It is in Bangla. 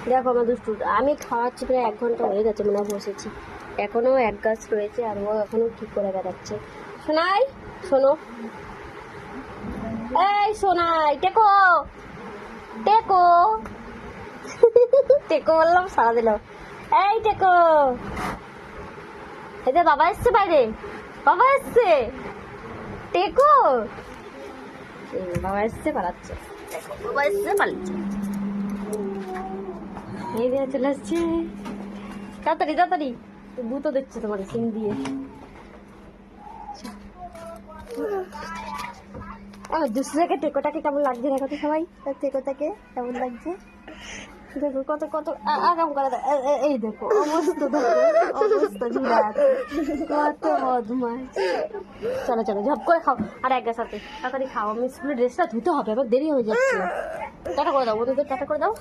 দেখো আমার দুষ্টু, আমি খাওয়াচ্ছি প্রায় 1 ঘন্টা হয়ে গেছে মনে হয় বসেছি, এখনও এক গাছ রয়েছে আর ও এখনও ঠিক করে বেড়াচ্ছে। সোনাই শোনো, এই সোনাই টেকো টেকো টেকো বললাম সারা দিল। এই টেকো, এই যে বাবা এসছে বাইরে, বাবা এসছে টেকো, বাবা এসছে পালাচ্ছে, দেখো বাবা এসছে পালাচ্ছে, এই দিয়ে চলে আসছে, তাড়াতাড়ি তাড়াতাড়ি ভূত দেখছে তোমার সিং দিয়ে। দুসরাকে টেকোটাকে কেমন লাগছে দেখো তো সবাই, টেকোটাকে কেমন লাগছে দেখো, কত কত আগাম করে এই দেখো অবস্থা, দেখো অবস্থা ঝুলে আছে, কত বদমাস। চলো চলো ঝপ করে খাও, আর এক সাথে তাড়াতাড়ি খাও, আমি স্কুলের ড্রেসটা ধুতে হবে, এবার দেরি হয়ে যাচ্ছে। টাটা করে দাও বন্ধুদের, টাটা করে দাও।